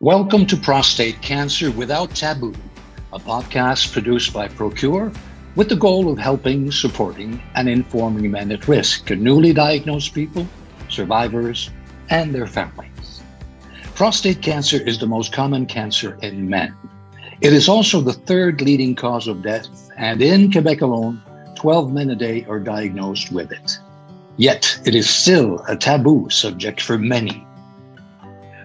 Welcome to Prostate Cancer Without Taboo, a podcast produced by PROCURE with the goal of helping, supporting, and informing men at risk and newly diagnosed people, survivors, and their families. Prostate cancer is the most common cancer in men. It is also the third leading cause of death, and in Quebec alone, 12 men a day are diagnosed with it. Yet, it is still a taboo subject for many.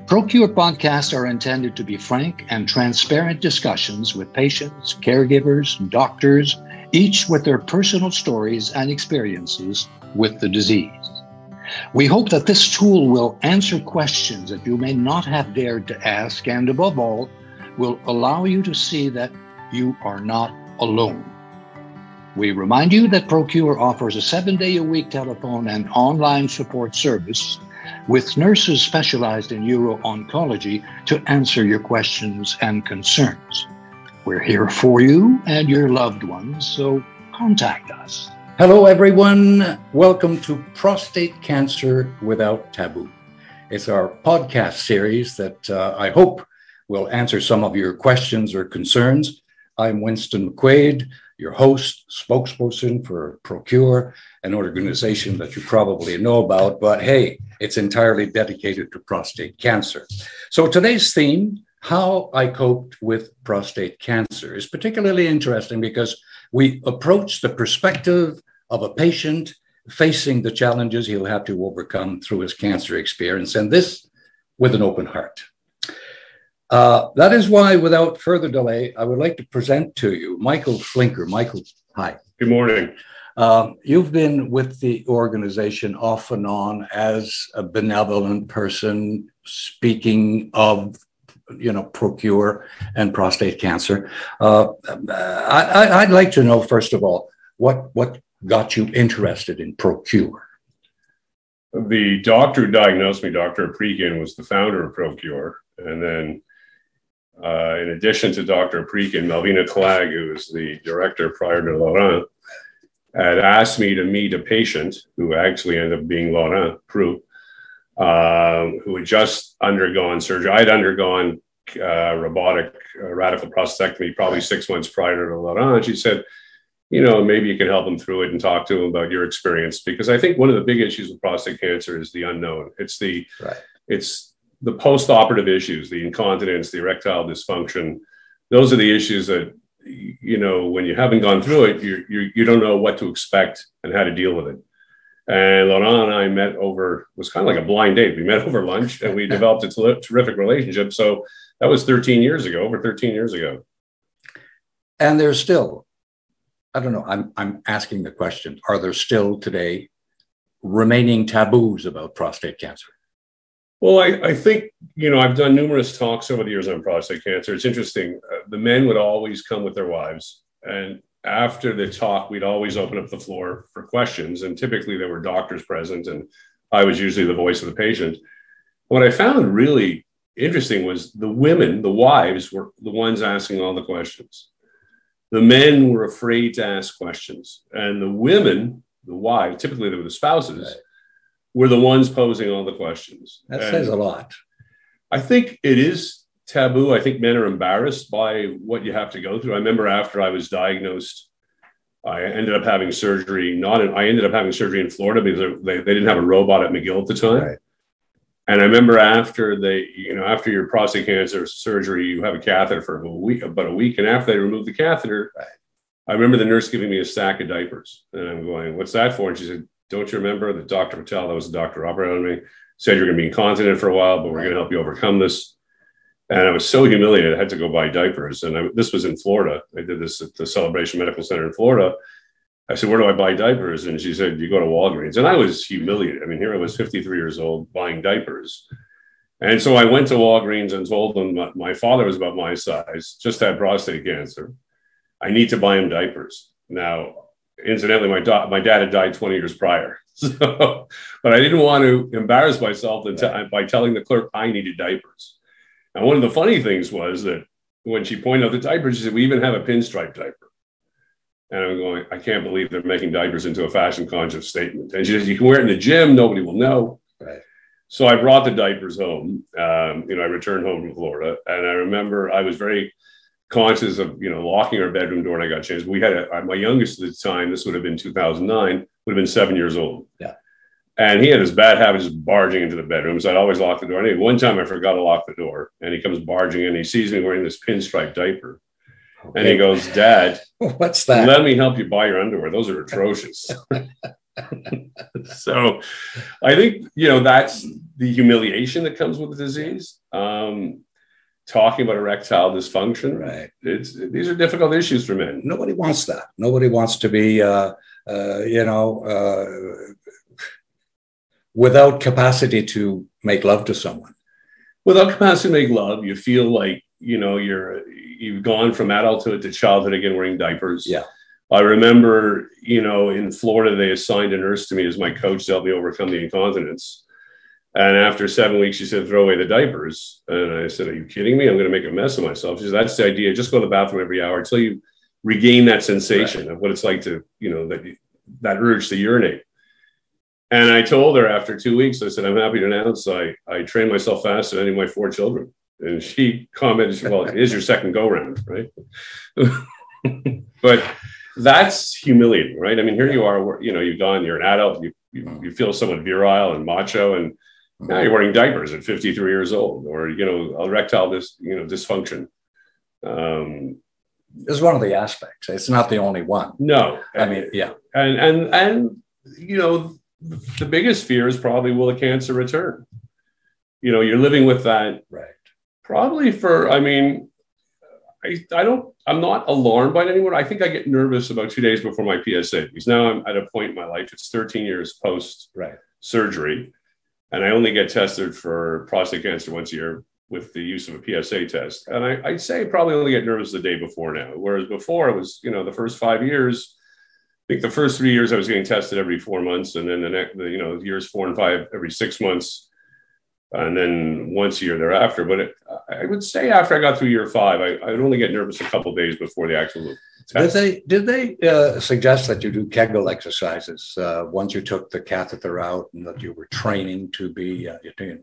PROCURE podcasts are intended to be frank and transparent discussions with patients, caregivers, doctors, each with their personal stories and experiences with the disease. We hope that this tool will answer questions that you may not have dared to ask, and above all, will allow you to see that you are not alone. We remind you that PROCURE offers a 7-day-a-week telephone and online support service with nurses specialized in uro-oncology to answer your questions and concerns. We're here for you and your loved ones, so contact us. Hello, everyone. Welcome to Prostate Cancer Without Taboo. It's our podcast series that I hope will answer some of your questions or concerns. I'm Winston McQuade, your host, spokesperson for PROCURE, an organization that you probably know about, but hey, it's entirely dedicated to prostate cancer. So today's theme, how I coped with prostate cancer, is particularly interesting because we approach the perspective of a patient facing the challenges he'll have to overcome through his cancer experience, and this with an open heart. That is why, without further delay, I would like to present to you Michael Flinker. Michael, hi. Good morning. You've been with the organization off and on as a benevolent person speaking of, PROCURE and prostate cancer. I'd like to know, first of all, what got you interested in PROCURE? The doctor who diagnosed me, Dr. Aprikin, was the founder of PROCURE. And then in addition to Dr. Aprikin, Melvina Clegg, who was the director prior to Laurent, had asked me to meet a patient who actually ended up being Laurent Prou, who had just undergone surgery. I'd undergone robotic radical prostatectomy probably 6 months prior to Laurent. She said, maybe you can help him through it and talk to him about your experience. Because I think one of the big issues with prostate cancer is the unknown. It's the post-operative issues, the incontinence, the erectile dysfunction. Those are the issues that, when you haven't gone through it, you don't know what to expect and how to deal with it. And Laurent and I met was kind of like a blind date. We met over lunch and we developed a terrific relationship. So that was over 13 years ago. And there's still, I don't know, I'm asking the question, are there still today remaining taboos about prostate cancer? Well, I think, I've done numerous talks over the years on prostate cancer. It's interesting. The men would always come with their wives. And after the talk, we'd always open up the floor for questions. And typically there were doctors present, and I was usually the voice of the patient. What I found really interesting was the women, the wives, were the ones asking all the questions. The men were afraid to ask questions. And the women, the wives, typically they were the spouses, right, were the ones posing all the questions. That says a lot. I think it is taboo. I think men are embarrassed by what you have to go through. I remember after I was diagnosed, I ended up having surgery. I ended up having surgery in Florida because they didn't have a robot at McGill at the time. Right. And I remember after after your prostate cancer surgery, you have a catheter for about a week. And after they removed the catheter, right, I remember the nurse giving me a stack of diapers. And I'm going, "What's that for?" And she said, "Don't you remember that Dr. Patel, that was the doctor operating on me, said you're going to be incontinent for a while, but we're going to help you overcome this." And I was so humiliated, I had to go buy diapers. And this was in Florida. I did this at the Celebration Medical Center in Florida. I said, "Where do I buy diapers?" And she said, "You go to Walgreens." And I was humiliated. I mean, here I was 53 years old buying diapers. And so I went to Walgreens and told them my father was about my size, just had prostate cancer. I need to buy him diapers. Now, incidentally, my dad had died 20 years prior. So, but I didn't want to embarrass myself by telling the clerk I needed diapers. And one of the funny things was that when she pointed out the diapers, she said, "We even have a pinstripe diaper." And I'm going, I can't believe they're making diapers into a fashion conscious statement. And she says, "You can wear it in the gym. Nobody will know." Right. So I brought the diapers home. I returned home from Florida, and I remember I was very conscious of, locking our bedroom door, and I got changed. We had my youngest at the time, this would have been 2009, would have been 7 years old. Yeah. And he had this bad habit of just barging into the bedroom. So I'd always lock the door. And one time I forgot to lock the door, and he comes barging in. He sees me wearing this pinstripe diaper. Okay. And he goes, "Dad, what's that? Let me help you buy your underwear. Those are atrocious." So I think, that's the humiliation that comes with the disease. Talking about erectile dysfunction. Right. These are difficult issues for men. Nobody wants that. Nobody wants to be, without capacity to make love to someone. Without capacity to make love, you feel like, you've gone from adulthood to childhood again, wearing diapers. Yeah. I remember, in Florida, they assigned a nurse to me as my coach to help me overcome the incontinence. And after 7 weeks, she said, "Throw away the diapers." And I said, "Are you kidding me? I'm going to make a mess of myself." She said, "That's the idea. Just go to the bathroom every hour until you regain that sensation of what it's like to, that urge to urinate." And I told her after 2 weeks, I said, "I'm happy to announce I trained myself faster than any of my 4 children." And she commented, "Well, it is your second go round, right?" But that's humiliating, right? I mean, here you are, you've gone, you're an adult, you feel somewhat virile and macho, and now you're wearing diapers at 53 years old, or, erectile dysfunction. It's one of the aspects. It's not the only one. No. I mean, yeah. And the biggest fear is probably, will the cancer return? You're living with that. Right. Probably I'm not alarmed by it anymore. I think I get nervous about 2 days before my PSA, because now I'm at a point in my life, it's 13 years post surgery. And I only get tested for prostate cancer once a year with the use of a PSA test. And I'd say probably only get nervous the day before now. Whereas before it was, the first 5 years, I think the first 3 years I was getting tested every 4 months. And then years 4 and 5, every 6 months. And then once a year thereafter. But I would say after I got through year 5, I would only get nervous a couple of days before the actual test. Did they suggest that you do Kegel exercises once you took the catheter out, and that you were training to be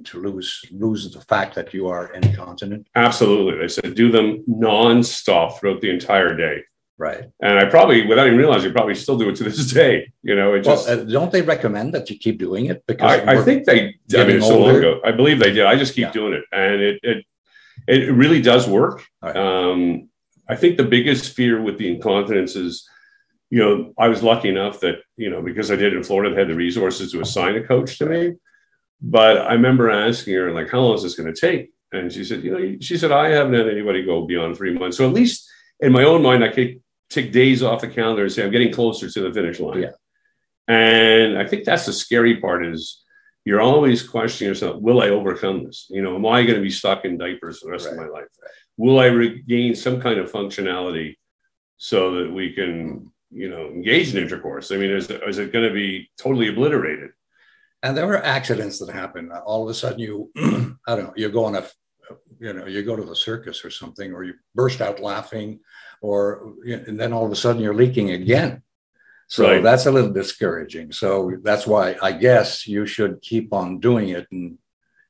to lose the fact that you are incontinent? Absolutely. They said do them nonstop throughout the entire day. Right. And I probably, without even realizing, probably still do it to this day. Don't they recommend that you keep doing it? Because I think they, so long ago, I believe they did. I just keep doing it. And it really does work. Right. I think the biggest fear with the incontinence is, I was lucky enough that, because I did it in Florida, they had the resources to assign a coach to me. But I remember asking her, like, how long is this going to take? And she said, I haven't had anybody go beyond 3 months. So at least in my own mind, I could take days off the calendar and say, I'm getting closer to the finish line. Yeah. And I think that's the scary part, is you're always questioning yourself, will I overcome this? Am I going to be stuck in diapers for the rest of my life? Right. Will I regain some kind of functionality so that we can, engage in intercourse? I mean, is it going to be totally obliterated? And there were accidents that happen. All of a sudden you, I don't know, you go on you go to the circus or something, or you burst out laughing, and then all of a sudden you're leaking again. So that's a little discouraging. So that's why I guess you should keep on doing it, and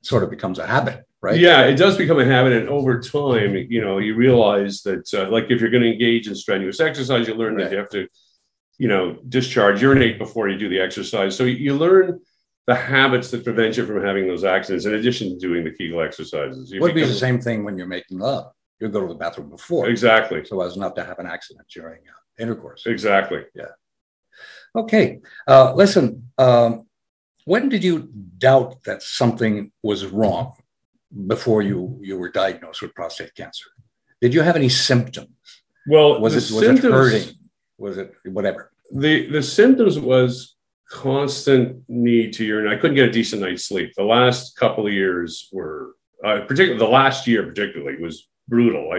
it sort of becomes a habit, right? Yeah, it does become a habit. And over time, you realize that like if you're going to engage in strenuous exercise, you learn that you have to, discharge, urinate before you do the exercise. So you learn the habits that prevent you from having those accidents, in addition to doing the Kegel exercises. It would be the same thing when you're making love. You go to the bathroom before. Exactly. So as not to have an accident during intercourse. Exactly. Yeah. Okay. Listen, when did you doubt that something was wrong before you were diagnosed with prostate cancer? Did you have any symptoms? Well, was it hurting? Was it whatever? The symptoms was constant need to urinate. I couldn't get a decent night's sleep. The last couple of years were, particularly the last year particularly, was brutal. I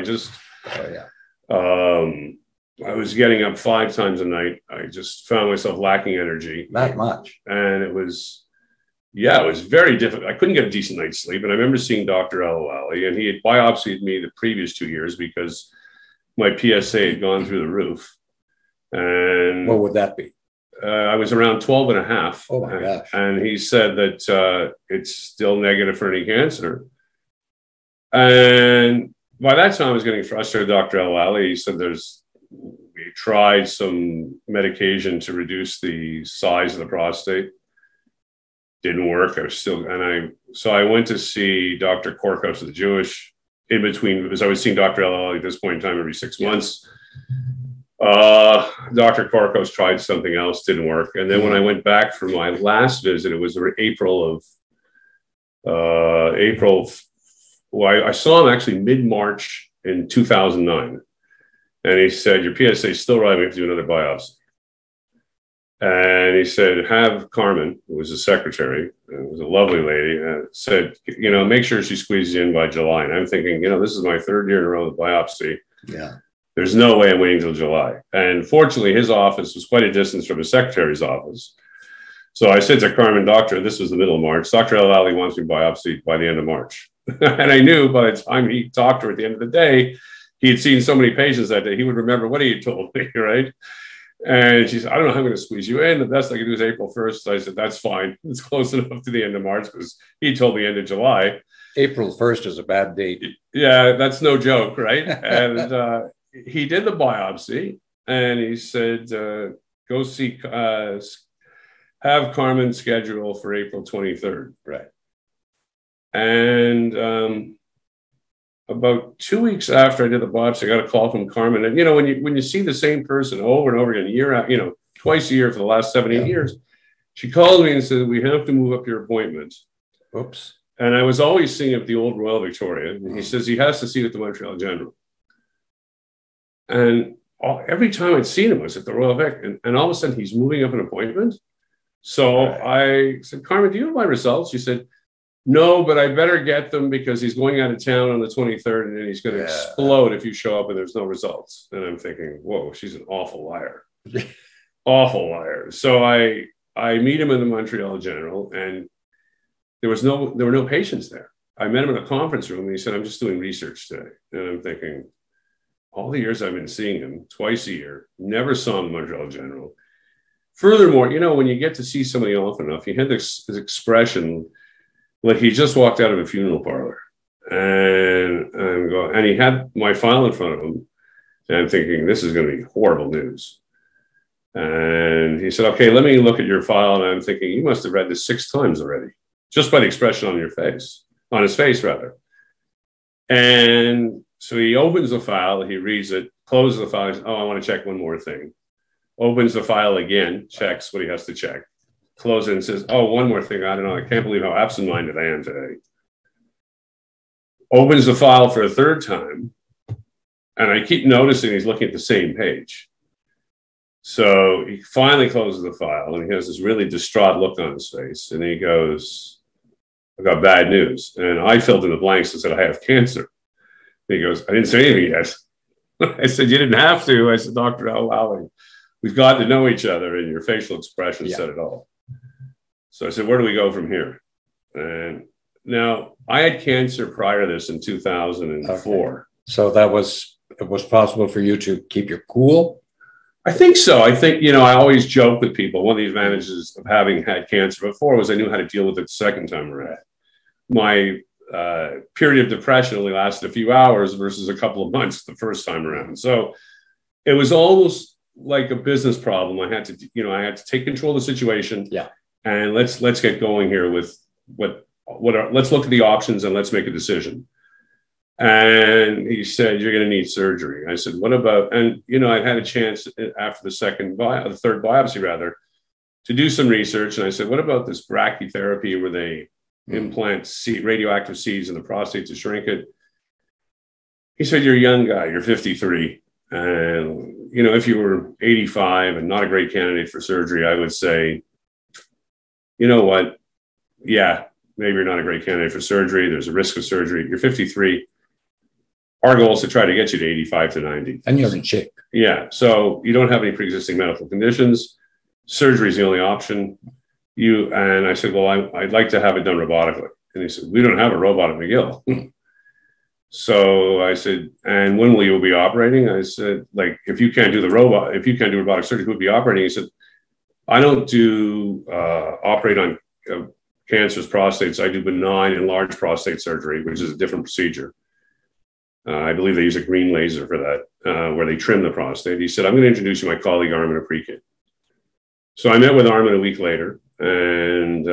was getting up 5 times a night. I just found myself lacking energy. That much. And it was very difficult. I couldn't get a decent night's sleep. And I remember seeing Dr. Alawali, and he had biopsied me the previous 2 years because my PSA had gone through the roof. And what would that be? I was around 12 and a half. Oh my gosh. And he said that it's still negative for any cancer. And by that time, I was getting frustrated. Dr. El-Ali, he said we tried some medication to reduce the size of the prostate. Didn't work. I was still, so I went to see Dr. Korkos of the Jewish in between, because I was seeing Dr. El-Ali at this point in time every 6 months. Dr. Korkos tried something else, didn't work. And then when I went back for my last visit, it was April. Well, I saw him actually mid-March in 2009. And he said, your PSA is still right. We have to do another biopsy. And he said, have Carmen, who was his secretary, and was a lovely lady, said, make sure she squeezes you in by July. And I'm thinking, this is my third year in a row of biopsy. Yeah. There's no way I'm waiting until July. And fortunately, his office was quite a distance from his secretary's office. So I said to Carmen, doctor, this was the middle of March. Dr. El-Ali wants me biopsied by the end of March. And I knew by the time he talked to her at the end of the day, he had seen so many patients that day, he would remember what he had told me, right? And she said, I don't know how I'm going to squeeze you in. The best I can do is April 1st. I said, that's fine. It's close enough to the end of March, because he told me end of July. April 1st is a bad date. Yeah, that's no joke, right? And he did the biopsy, and he said, go see, have Carmen schedule for April 23rd. Right. And about 2 weeks after I did the biopsy, I got a call from Carmen. And, when you see the same person over and over again, year out, twice a year for the last 7-8 years, she called me and said, we have to move up your appointment. Oops. And I was always seeing at the old Royal Victoria. And he says he has to see it at the Montreal General. And every time I'd seen him, I was at the Royal Vic. And all of a sudden, he's moving up an appointment. So I said, Carmen, do you have my results? She said, no, but I better get them, because he's going out of town on the 23rd, and then he's going to explode if you show up and there's no results. And I'm thinking, whoa, she's an awful liar. Awful liar. So I meet him in the Montreal General, and there were no patients there. I met him in a conference room, and he said, I'm just doing research today. And I'm thinking, all the years I've been seeing him twice a year, never saw him in the Montreal General. Furthermore, when you get to see somebody often enough, he had this expression like he just walked out of a funeral parlor. And he had my file in front of him, and I'm thinking, this is going to be horrible news. And he said, okay, let me look at your file. And I'm thinking, you must have read this 6 times already, just by the expression on his face rather. And so he opens the file, he reads it, closes the file. Says, I want to check one more thing. Opens the file again, checks what he has to check. Closes it and says, one more thing. I don't know. I can't believe how absent-minded I am today. Opens the file for a third time. And I keep noticing he's looking at the same page. So he finally closes the file, and he has this really distraught look on his face. And he goes, I've got bad news. And I filled in the blanks and said, I have cancer. And he goes, I didn't say anything yet. I said, you didn't have to. I said, Dr. El-Ali, we've got to know each other, and your facial expression said it all. So I said, where do we go from here? And now I had cancer prior to this in 2004. Okay. So it was possible for you to keep your cool? I think so. I think, I always joke with people. One of the advantages of having had cancer before was I knew how to deal with it the second time around. My period of depression only lasted a few hours versus a couple of months the first time around. So it was almost like a business problem. I had to take control of the situation. Yeah. And let's get going here with let's look at the options and let's make a decision. And he said, you're going to need surgery. I said, what about, and I had a chance after the third biopsy rather, to do some research. And I said, what about this brachytherapy where they implant radioactive seeds in the prostate to shrink it? He said, you're a young guy, you're 53. And, if you were 85 and not a great candidate for surgery, I would say, you know what? Yeah, maybe you're not a great candidate for surgery. There's a risk of surgery. You're 53. Our goal is to try to get you to 85 to 90. And you're in shape. Yeah. So you don't have any pre-existing medical conditions. Surgery is the only option. And I said, well, I'd like to have it done robotically. And he said, we don't have a robot at McGill. So I said, and when will you be operating? I said, if you can't do robotic surgery, who would be operating? He said, I don't do operate on cancerous prostates. I do benign and large prostate surgery, which is a different procedure. I believe they use a green laser for that, where they trim the prostate. He said, I'm going to introduce you to my colleague, Armin Aprikit. So I met with Armin a week later, and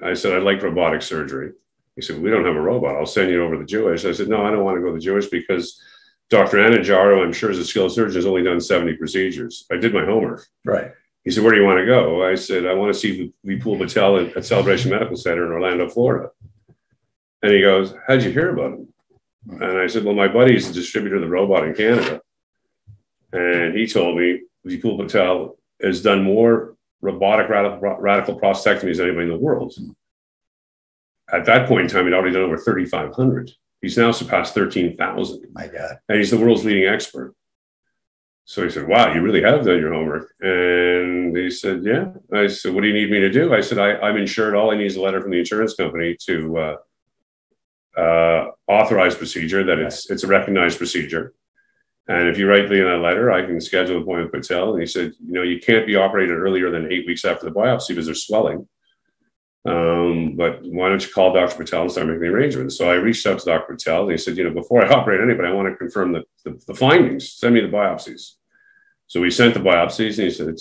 I said, I'd like robotic surgery. He said, we don't have a robot. I'll send you over to the Jewish. I said, no, I don't want to go to the Jewish because Dr. Anajaro, I'm sure is a skilled surgeon, has only done 70 procedures. I did my homework. Right. He said, where do you want to go? I said, I want to see Vipul Patel at Celebration Medical Center in Orlando, Florida. And he goes, how'd you hear about him? And I said, well, my buddy's the distributor of the robot in Canada. And he told me Vipul Patel has done more robotic radical prostatectomies than anybody in the world. At that point in time, he'd already done over 3,500. He's now surpassed 13,000. My God. And he's the world's leading expert. So he said, wow, you really have done your homework. And he said, yeah. I said, what do you need me to do? I said, I'm insured. All I need is a letter from the insurance company to authorize procedure, that it's a recognized procedure. And if you write me in that letter, I can schedule an appointment with Patel. And he said, you can't be operated earlier than 8 weeks after the biopsy because there's swelling. But why don't you call Dr. Patel and start making the arrangements? So I reached out to Dr. Patel and he said, before I operate anybody, I want to confirm the findings. Send me the biopsies. So we sent the biopsies and he said,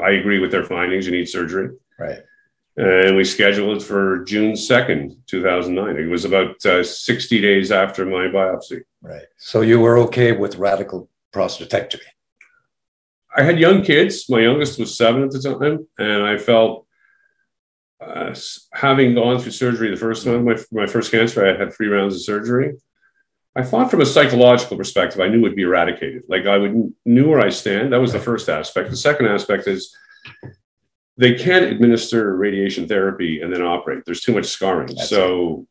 I agree with their findings. You need surgery. Right. And we scheduled it for June 2nd, 2009. It was about 60 days after my biopsy. Right. So you were okay with radical prostatectomy? I had young kids. My youngest was 7 at the time. And I felt, having gone through surgery the first time, my first cancer, I had 3 rounds of surgery. I thought from a psychological perspective, I knew it would be eradicated. Like knew where I stand. That was the first aspect. The second aspect is they can't administer radiation therapy and then operate. There's too much scarring. So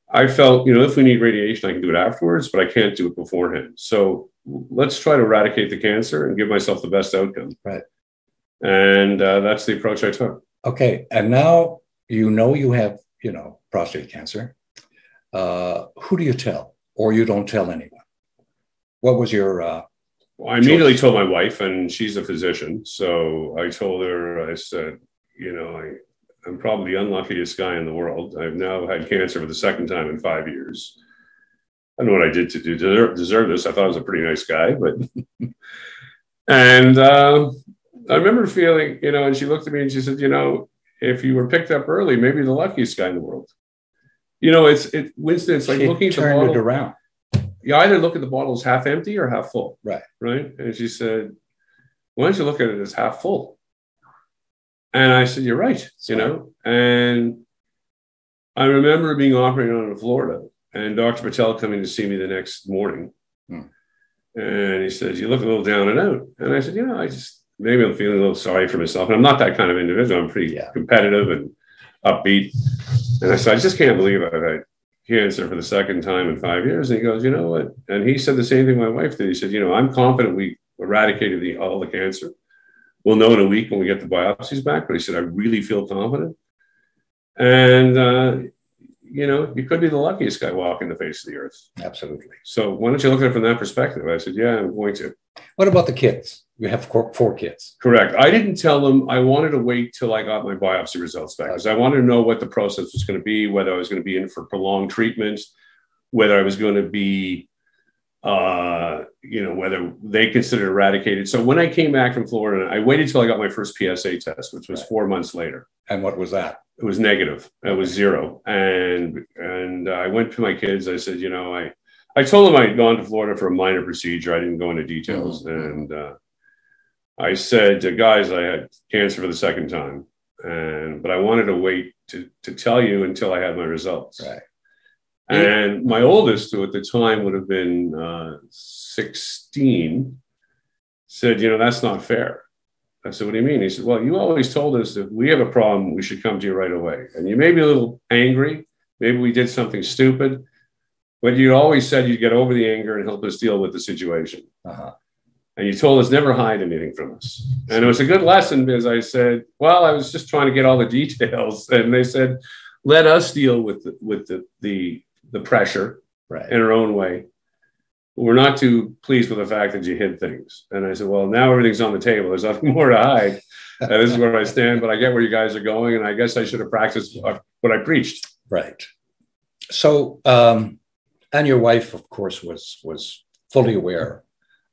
I felt, if we need radiation, I can do it afterwards, but I can't do it beforehand. So let's try to eradicate the cancer and give myself the best outcome. Right. And that's the approach I took. Okay. And now you have, prostate cancer. Who do you tell? Or you don't tell anyone? What was your Well, I immediately told my wife, and she's a physician. So I told her, I said, I'm probably the unluckiest guy in the world. I've now had cancer for the second time in 5 years. I don't know what I did to deserve this. I thought I was a pretty nice guy, but, and I remember feeling, and she looked at me and she said, if you were picked up early, maybe the luckiest guy in the world. Winston, it's like looking at the bottle. Turned it around. You either look at the bottle as half empty or half full. Right. Right. And she said, why don't you look at it as half full? And I said, you're right. And I remember being operated on in Florida and Dr. Patel coming to see me the next morning. And he said, you look a little down and out. And I said, maybe I'm feeling a little sorry for myself. And I'm not that kind of individual. I'm pretty competitive and upbeat. And I said, I just can't believe I've had cancer for the second time in 5 years. And he goes, you know what? And he said the same thing my wife did. He said, I'm confident we eradicated all the cancer. We'll know in a week when we get the biopsies back. But he said, I really feel confident. And, you could be the luckiest guy walking the face of the earth. Absolutely. So why don't you look at it from that perspective? I said, yeah, I'm going to. What about the kids? You have 4 kids. Correct. I didn't tell them. I wanted to wait till I got my biopsy results back because I wanted to know what the process was going to be, whether I was going to be in for prolonged treatment, whether I was going to be, whether they considered eradicated. So when I came back from Florida, I waited till I got my first PSA test, which was 4 months later. And what was that? It was negative. It was 0. And I went to my kids. I said, I told them I'd gone to Florida for a minor procedure. I didn't go into details. And I said, guys, I had cancer for the second time. But I wanted to wait to tell you until I had my results. Right. And my oldest, who at the time would have been 16, said, that's not fair. I said, what do you mean? He said, well, you always told us if we have a problem, we should come to you right away. And you may be a little angry. Maybe we did something stupid. But you always said you'd get over the anger and help us deal with the situation. And you told us never hide anything from us. And it was a good lesson because I said, well, I was just trying to get all the details. And they said, let us deal with the pressure in our own way. we're not too pleased with the fact that you hid things. And I said, well, now everything's on the table. There's nothing more to hide. This is where I stand, but I get where you guys are going. And I guess I should have practiced what I preached. Right. So, and your wife, of course, was fully aware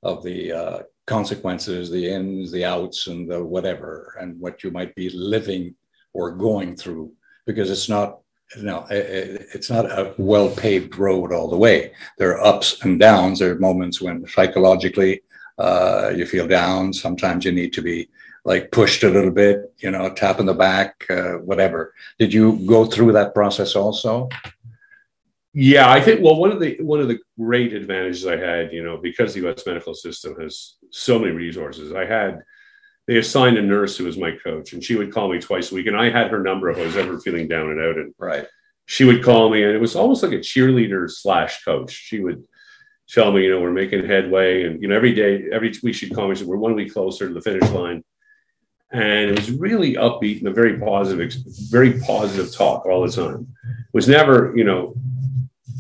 of the consequences, the ins, the outs, and the whatever, and what you might be living or going through, because it's not, it's not a well-paved road all the way. There are ups and downs. There are moments when psychologically you feel down. Sometimes you need to be like pushed a little bit, tap in the back, whatever. Did you go through that process also? Yeah, I think, well, one of the great advantages I had, because the U.S. medical system has so many resources, they assigned a nurse who was my coach, and she would call me twice a week. And I had her number if I was ever feeling down and out. And right, she would call me, and it was almost like a cheerleader / coach. She would tell me, we're making headway. And, every week she'd call me and say, we're 1 week closer to the finish line. And it was really upbeat and a very positive talk all the time. It was never,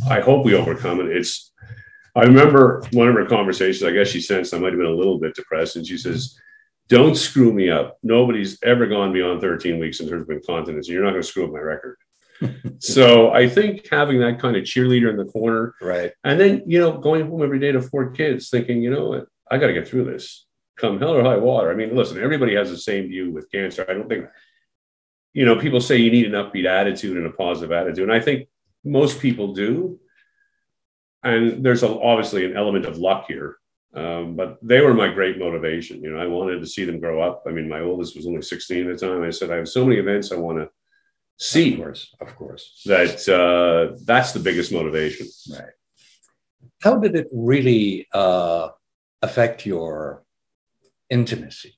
I hope we overcome it. I remember one of her conversations, I guess she sensed I might have been a little bit depressed. And she says, don't screw me up. Nobody's ever gone beyond 13 weeks in terms of incontinence. And you're not going to screw up my record. So I think having that kind of cheerleader in the corner. Right. And then, going home every day to 4 kids thinking, you know what, I got to get through this. Come hell or high water. I mean, listen, everybody has the same view with cancer. I don't think, people say you need an upbeat attitude and a positive attitude. And I think most people do. And there's obviously an element of luck here. But they were my great motivation. I wanted to see them grow up. I mean, my oldest was only 16 at the time. I said, I have so many events I want to see. Of course. That's the biggest motivation. Right. How did it really affect your intimacy?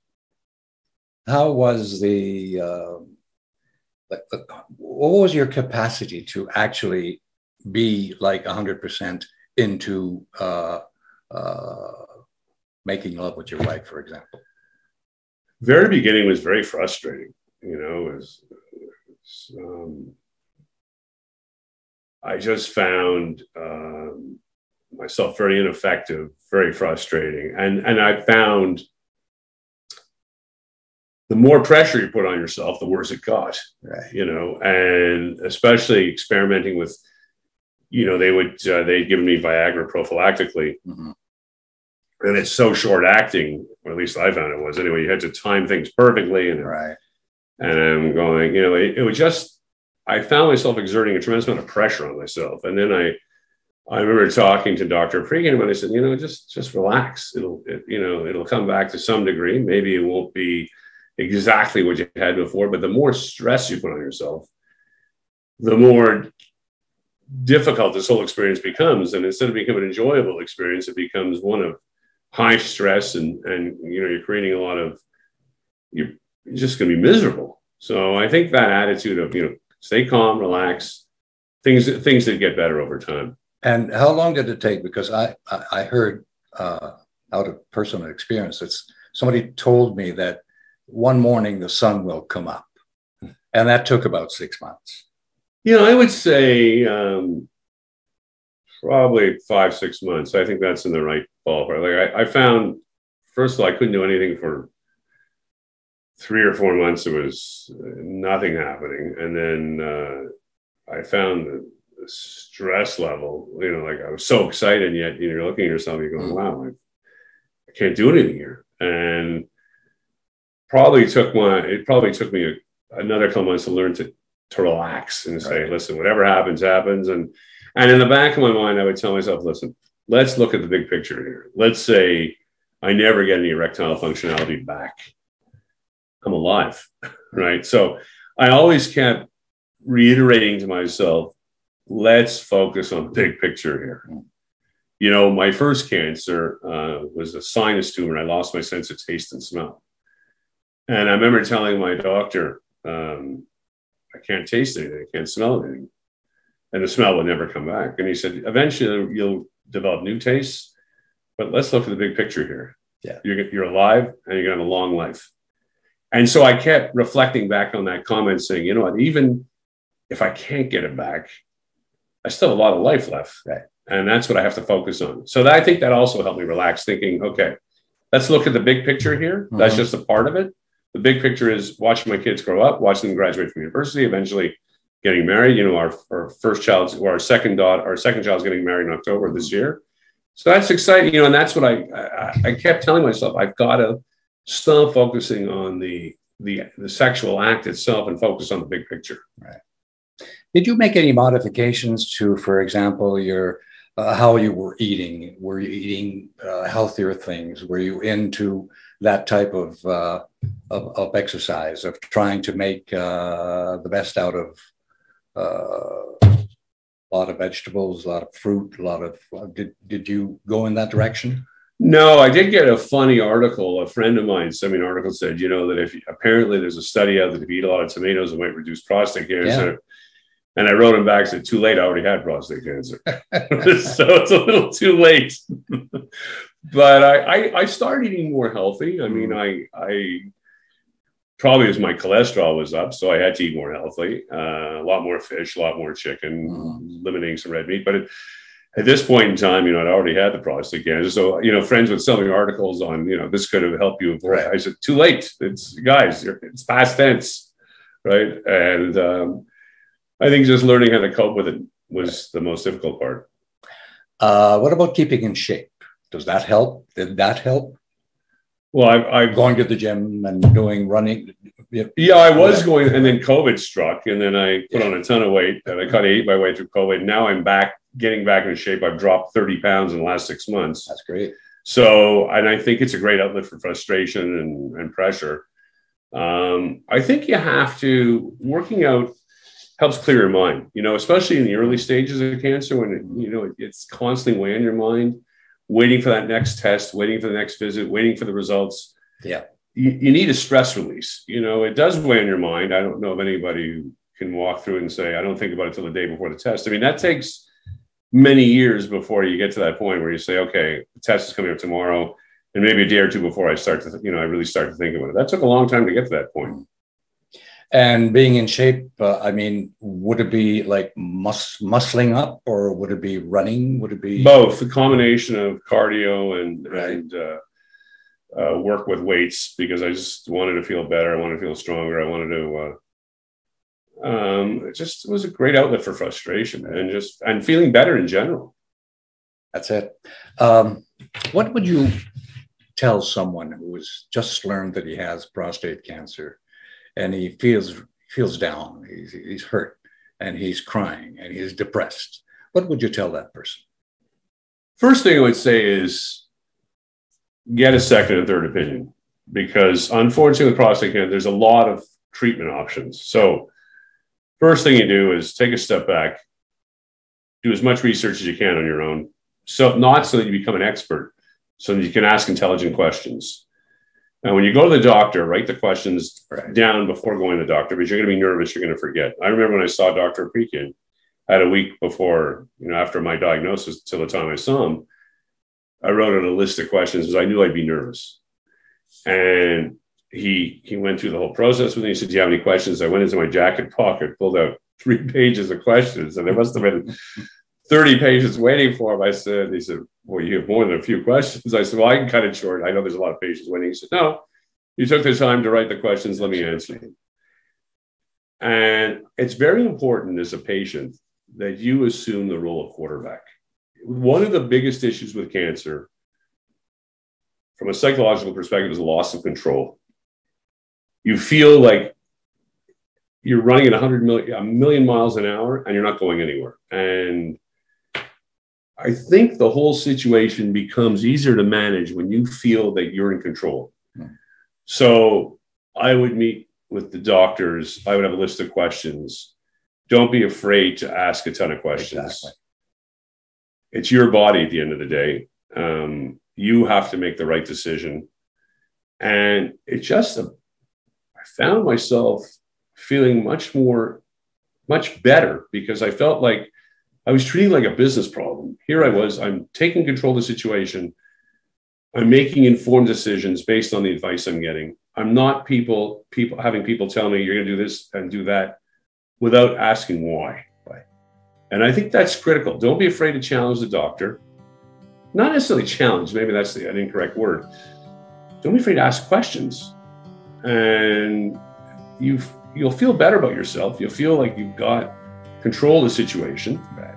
How was what was your capacity to actually be like 100% into making love with your wife, for example? Very beginning was very frustrating. I just found myself very ineffective, very frustrating. And I found the more pressure you put on yourself, the worse it got, right. And especially experimenting with, they'd given me Viagra prophylactically. Mm-hmm. And it's so short acting, or at least I found it was anyway. You had to time things perfectly. And, right. And I'm going, it was just, I found myself exerting a tremendous amount of pressure on myself. And then I remember talking to Dr. Pregan, and I said, just relax. It'll come back to some degree. Maybe it won't be exactly what you had before, but the more stress you put on yourself, the more difficult this whole experience becomes. And instead of becoming an enjoyable experience, it becomes one of high stress, and you're creating a lot of, you're just going to be miserable. So I think that attitude of, stay calm, relax, things that get better over time. And how long did it take? Because I heard out of personal experience, somebody told me that one morning the sun will come up, and that took about 6 months. I would say probably 5-6 months. I think that's in the right ballpark. Like I found, first of all, I couldn't do anything for 3 or 4 months. There was nothing happening. And then I found the stress level, like I was so excited, yet you're looking at yourself, you're going, wow, I can't do anything here. And it probably took me another couple months to learn to relax and say, right. Listen, whatever happens, happens. And in the back of my mind, I would tell myself, listen, let's look at the big picture here. Let's say I never get any erectile functionality back. I'm alive, right? So I always kept reiterating to myself, let's focus on the big picture here. My first cancer was a sinus tumor. I lost my sense of taste and smell. And I remember telling my doctor, I can't taste anything, I can't smell anything. And the smell would never come back. And he said, eventually you'll develop new tastes, but let's look at the big picture here. Yeah. You're alive and you're going to have a long life. And so I kept reflecting back on that comment saying, you know what, even if I can't get it back, I still have a lot of life left. Right. And that's what I have to focus on. So that, I think that also helped me relax, thinking, okay, let's look at the big picture here. That's just a part of it. The big picture is watching my kids grow up, watching them graduate from university, eventually getting married. You know, our first child, or our second child's getting married in October this year. So that's exciting, you know, and that's what I kept telling myself, I've got to stop focusing on the sexual act itself and focus on the big picture. Right. Did you make any modifications to, for example, your how you were eating? Were you eating healthier things? Were you into that type of exercise, of trying to make the best out of a lot of vegetables, a lot of fruit, a lot of, did you go in that direction? No, I did get a funny article. A friend of mine sent me an article, said, you know, that if apparently there's a study out that if you eat a lot of tomatoes, it might reduce prostate cancer. Yeah. And I wrote him back, said, too late, I already had prostate cancer. So it's a little too late. But I started eating more healthy. I mean, I probably as my cholesterol was up, so I had to eat more healthy, a lot more fish, a lot more chicken, eliminating some red meat. But at this point in time, you know, I'd already had the prostate cancer. So, you know, friends would sell me articles on, you know, this could have helped you avoid. Right. I said, too late. It's it's past tense, right? And I think just learning how to cope with it was the most difficult part. What about keeping in shape? Does that help? Did that help? Well, I've going to the gym and doing running. Yeah, I was going, and then COVID struck, and then I put on a ton of weight, and I ate my way through COVID. Now I'm getting back into shape. I've dropped 30 pounds in the last 6 months. That's great. So, and I think it's a great outlet for frustration and pressure. I think you have to, working out helps clear your mind, you know, especially in the early stages of cancer when, you know, it's constantly weighing your mind, waiting for that next test, waiting for the next visit, waiting for the results. Yeah. You need a stress release. You know, it does weigh on your mind. I don't know of anybody who can walk through it and say, I don't think about it till the day before the test. I mean, that takes many years before you get to that point where you say, okay, the test is coming up tomorrow. And maybe a day or two before I start to, you know, I really start to think about it. That took a long time to get to that point. And being in shape, I mean, would it be like muscling up, or would it be running? Would it be both? A combination of cardio and work with weights, because I just wanted to feel better. I wanted to feel stronger. I wanted to. It just was a great outlet for frustration and feeling better in general. That's it. What would you tell someone who has just learned that he has prostate cancer? And he feels down, he's hurt, and he's crying, and he's depressed. What would you tell that person? First thing I would say is get a second and third opinion, because unfortunately with prostate cancer, there's a lot of treatment options. So first thing you do is take a step back, do as much research as you can on your own. So not so that you become an expert, so that you can ask intelligent questions. And when you go to the doctor, write the questions down before going to the doctor, because you're going to be nervous, you're going to forget. I remember when I saw Dr. Prekin, I had a week before, you know, after my diagnosis till the time I saw him, I wrote out a list of questions because I knew I'd be nervous. And he went through the whole process with me. He said, do you have any questions? I went into my jacket pocket, pulled out 3 pages of questions, and there must have been 30 pages waiting for him. He said, well, you have more than a few questions. I said, well, I can cut it short. I know there's a lot of patients waiting. He said, no, you took the time to write the questions. Let me answer them. And it's very important as a patient that you assume the role of quarterback. One of the biggest issues with cancer, from a psychological perspective, is a loss of control. You feel like you're running at a million miles an hour and you're not going anywhere. And I think the whole situation becomes easier to manage when you feel that you're in control. So I would meet with the doctors. I would have a list of questions. Don't be afraid to ask a ton of questions. Exactly. It's your body at the end of the day. You have to make the right decision. And it just, I found myself feeling much better, because I felt like I was treating like a business problem. Here I was, I'm taking control of the situation. I'm making informed decisions based on the advice I'm getting. I'm not having people tell me you're going to do this and do that without asking why. And I think that's critical. Don't be afraid to challenge the doctor. Not necessarily challenge, maybe that's an incorrect word. Don't be afraid to ask questions. And you'll feel better about yourself. You'll feel like you've got control of the situation. Right.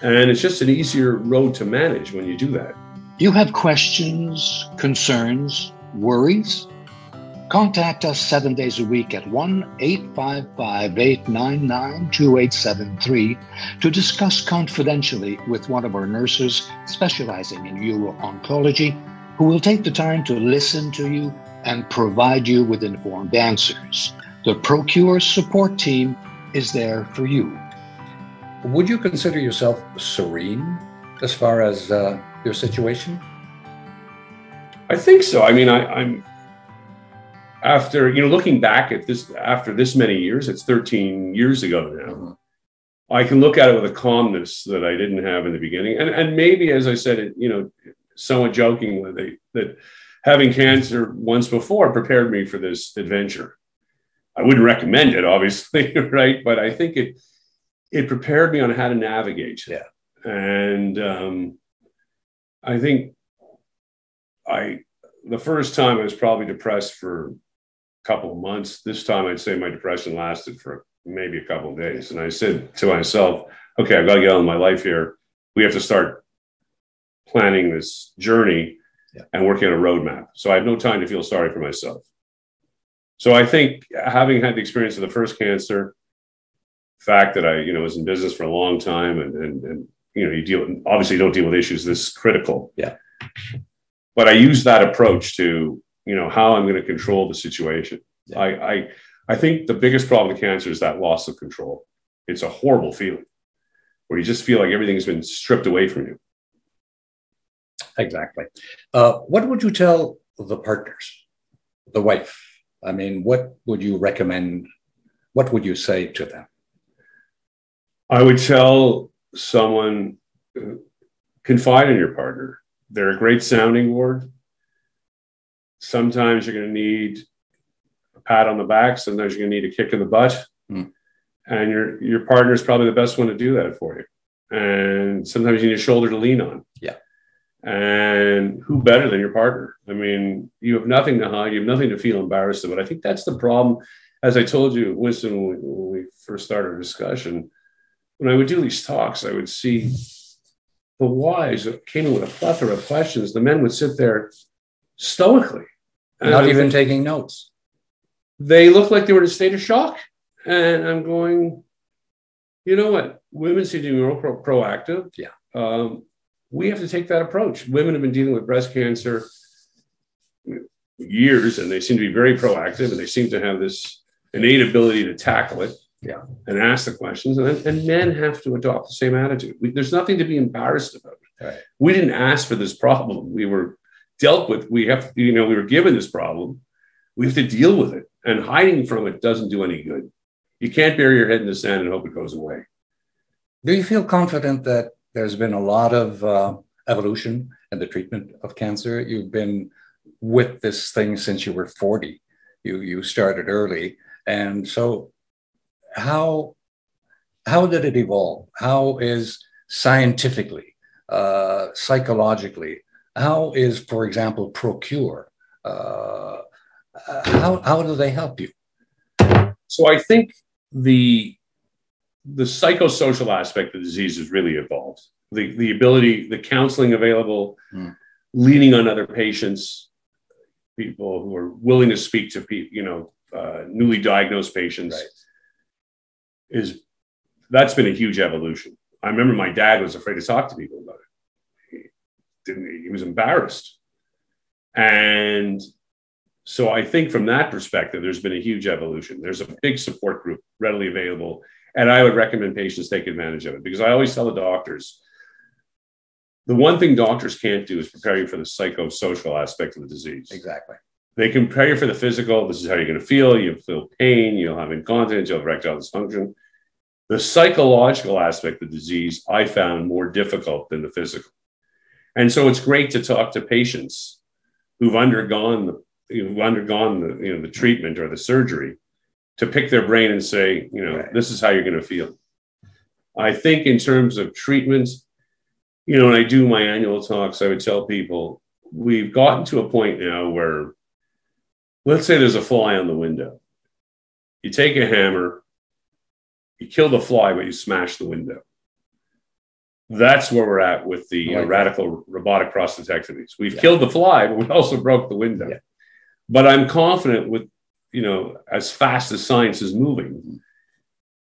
And it's just an easier road to manage when you do that. You have questions, concerns, worries? Contact us 7 days a week at 1-855-899-2873 to discuss confidentially with one of our nurses specializing in uro-oncology, who will take the time to listen to you and provide you with informed answers. The PROCURE support team is there for you. Would you consider yourself serene as far as your situation? I think so. I mean, I'm after, looking back at this, after this many years, it's 13 years ago now, Mm-hmm. I can look at it with a calmness that I didn't have in the beginning. And maybe, as I said, somewhat jokingly, that having cancer once before prepared me for this adventure. I wouldn't recommend it, obviously, right? But I think it prepared me on how to navigate. Yeah. And I think the first time I was probably depressed for a couple of months. This time I'd say my depression lasted for maybe a couple of days. And I said to myself, okay, I've got to get on with my life here. We have to start planning this journey and working on a roadmap. So I have no time to feel sorry for myself. So I think having had the experience of the first cancer, the fact that I, was in business for a long time and obviously you don't deal with issues this critical. Yeah. But I use that approach to, how I'm going to control the situation. Yeah. I think the biggest problem with cancer is that loss of control. It's a horrible feeling where you just feel like everything's been stripped away from you. Exactly. What would you tell the partners, the wife? I mean, what would you recommend? What would you say to them? I would tell someone, confide in your partner. They're a great sounding board. Sometimes you're going to need a pat on the back. Sometimes you're going to need a kick in the butt. Mm. And your partner is probably the best one to do that for you. And sometimes you need a shoulder to lean on. Yeah. And who better than your partner? I mean, you have nothing to hide. You have nothing to feel embarrassed about. I think that's the problem. As I told you, Winston, when we first started our discussion, when I would do these talks, I would see the wives that came in with a plethora of questions. The men would sit there stoically. Not even taking notes. They looked like they were in a state of shock. And I'm going, you know what? Women seem to be more proactive. Yeah. We have to take that approach. Women have been dealing with breast cancer years, and they seem to be very proactive, and they seem to have this innate ability to tackle it and ask the questions. And men have to adopt the same attitude. There's nothing to be embarrassed about. Right. We didn't ask for this problem. We were dealt with. We were given this problem. We have to deal with it. And hiding from it doesn't do any good. You can't bury your head in the sand and hope it goes away. Do you feel confident that there's been a lot of evolution in the treatment of cancer? You've been with this thing since you were 40. You started early. And so how did it evolve? How is scientifically, psychologically, how is, for example, PROCURE? How do they help you? So I think the psychosocial aspect of the disease has really evolved. The ability, the counseling available, leaning on other patients, people who are willing to speak to newly diagnosed patients, that's been a huge evolution. I remember my dad was afraid to talk to people about it. He was embarrassed. And so I think from that perspective, there's been a huge evolution. There's a big support group readily available. And I would recommend patients take advantage of it, because I always tell the doctors, the one thing doctors can't do is prepare you for the psychosocial aspect of the disease. Exactly. They can prepare you for the physical. This is how you're going to feel. You'll feel pain. You'll have incontinence. You'll have erectile dysfunction. The psychological aspect of the disease, I found more difficult than the physical. And so it's great to talk to patients who've undergone the treatment or the surgery, to pick their brain and say, this is how you're going to feel. I think in terms of treatment, you know, when I do my annual talks, I would tell people we've gotten to a point now where, let's say there's a fly on the window. You take a hammer, you kill the fly, but you smash the window. That's where we're at with the radical robotic prostatectomies. We've killed the fly, but we also broke the window. Yeah. But I'm confident with, you know, as fast as science is moving,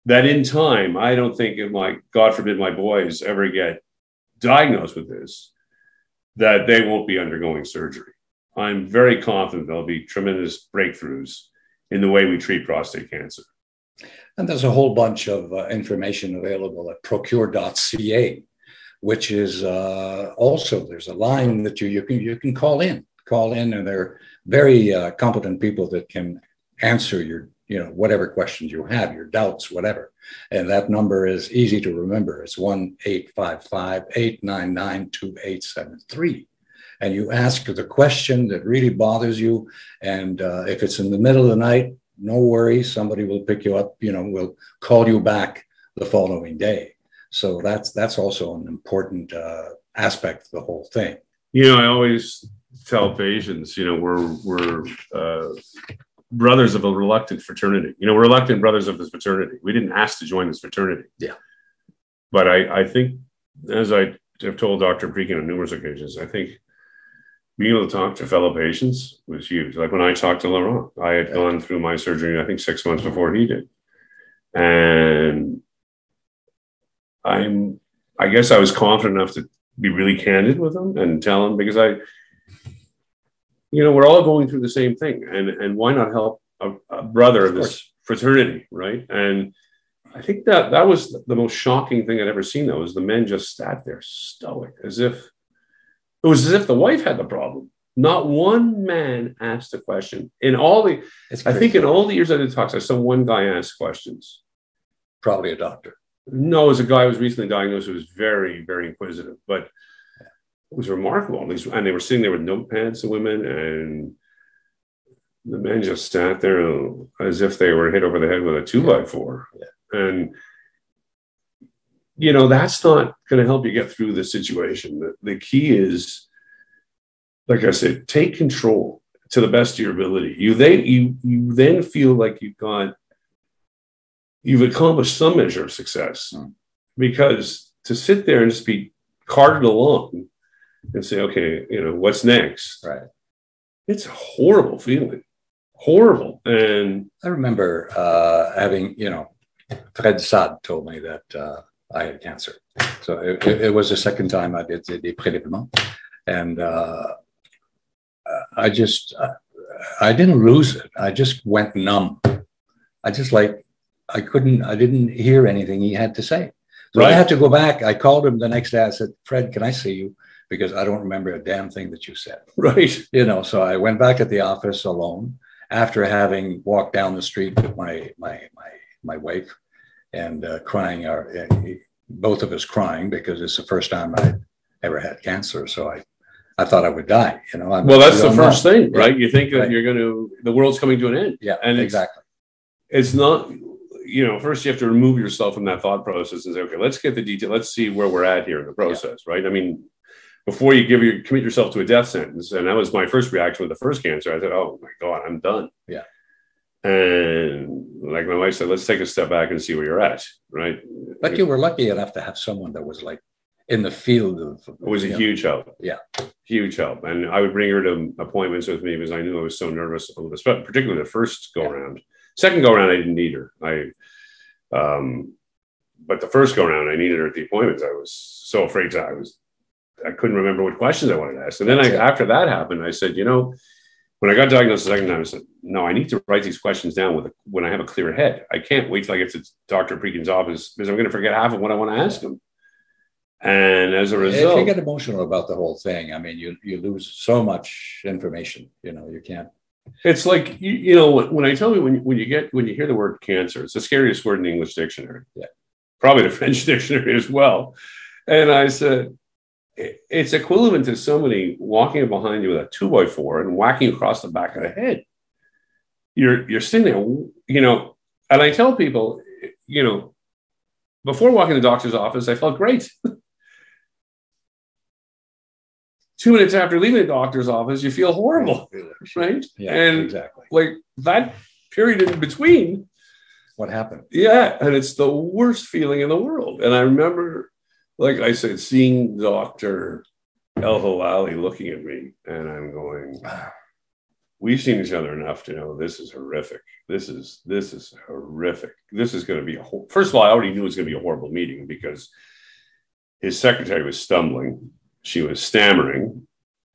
that in time, I don't think if God forbid my boys ever get diagnosed with this, that they won't be undergoing surgery. I'm very confident there'll be tremendous breakthroughs in the way we treat prostate cancer. And there's a whole bunch of information available at procure.ca, which is also, there's a line that you can call in, and they're very competent people that can answer your, you know, whatever questions you have, your doubts, whatever. And that number is easy to remember. It's 1-855-899-2873. And you ask the question that really bothers you. And if it's in the middle of the night, no worries, somebody will pick you up, you know, will call you back the following day. So that's also an important aspect of the whole thing. You know, I always tell patients, you know, we're brothers of a reluctant fraternity. You know, we're reluctant brothers of this fraternity. We didn't ask to join this fraternity. Yeah. But I think, as I have told Dr. Prekin on numerous occasions, I think being able to talk to fellow patients was huge. Like when I talked to Laurent, I had gone through my surgery, I think 6 months before he did. And I guess I was confident enough to be really candid with him and tell him, because you know, we're all going through the same thing, and why not help a brother of this fraternity, right? And I think that was the most shocking thing I'd ever seen, though, is the men just sat there stoic, as if the wife had the problem. Not one man asked a question. I think in all the years I did talks, I saw one guy ask questions. Probably a doctor. No, it was a guy who was recently diagnosed who was very, very inquisitive, but it was remarkable. And they were sitting there with notepads, the women, and the men just sat there as if they were hit over the head with a 2x4. Yeah. And, you know, that's not going to help you get through the situation. The key is, like I said, take control to the best of your ability. You then feel like you've accomplished some measure of success, because to sit there and just be carted along and say, okay, you know, what's next? Right. It's a horrible feeling. Horrible. And I remember having, you know, Fred Sade told me that I had cancer. So it was the second time I did the prélèvement. And I didn't lose it. I just went numb. I didn't hear anything he had to say. So I had to go back. I called him the next day. I said, Fred, can I see you? Because I don't remember a damn thing that you said. Right. You know, so I went back at the office alone after having walked down the street with my wife and crying, both of us crying, because it's the first time I ever had cancer. So I thought I would die. You know, well, that's the first thing, right? You think that the world's coming to an end. Yeah, and exactly. It's not, you know, first you have to remove yourself from that thought process and say, okay, let's get the detail. Let's see where we're at here in the process, right? I mean, before you commit yourself to a death sentence, and that was my first reaction with the first cancer, I said, oh my God, I'm done. Yeah. And like my wife said, let's take a step back and see where you're at, right? But you were lucky enough to have someone that was like in the field of... It was a huge help. Yeah. Huge help. And I would bring her to appointments with me because I knew I was so nervous, particularly the first go around. Second go around, I didn't need her. But the first go around, I needed her at the appointments. I was so afraid I couldn't remember what questions I wanted to ask. And then after that happened, I said, you know, when I got diagnosed the second time, I said, no, I need to write these questions down when I have a clear head. I can't wait till I get to Dr. Prekin's office because I'm going to forget half of what I want to ask him. And as a result, if you get emotional about the whole thing, I mean, you lose so much information. You know, you can't. It's like you know when I tell you when you hear the word cancer, it's the scariest word in the English dictionary. Yeah, probably the French dictionary as well. And I said, it's equivalent to somebody walking behind you with a 2x4 and whacking across the back of the head. You're sitting there, you know. And I tell people, you know, before walking to the doctor's office, I felt great. 2 minutes after leaving the doctor's office, you feel horrible, right? Yeah, and exactly. like that period in between. What happened? Yeah. And it's the worst feeling in the world. And I remember, like I said, seeing Dr. El Hilali looking at me, and I'm going, we've seen each other enough to know this is horrific. This is horrific. This is going to be first of all, I already knew it was going to be a horrible meeting because his secretary was stumbling. She was stammering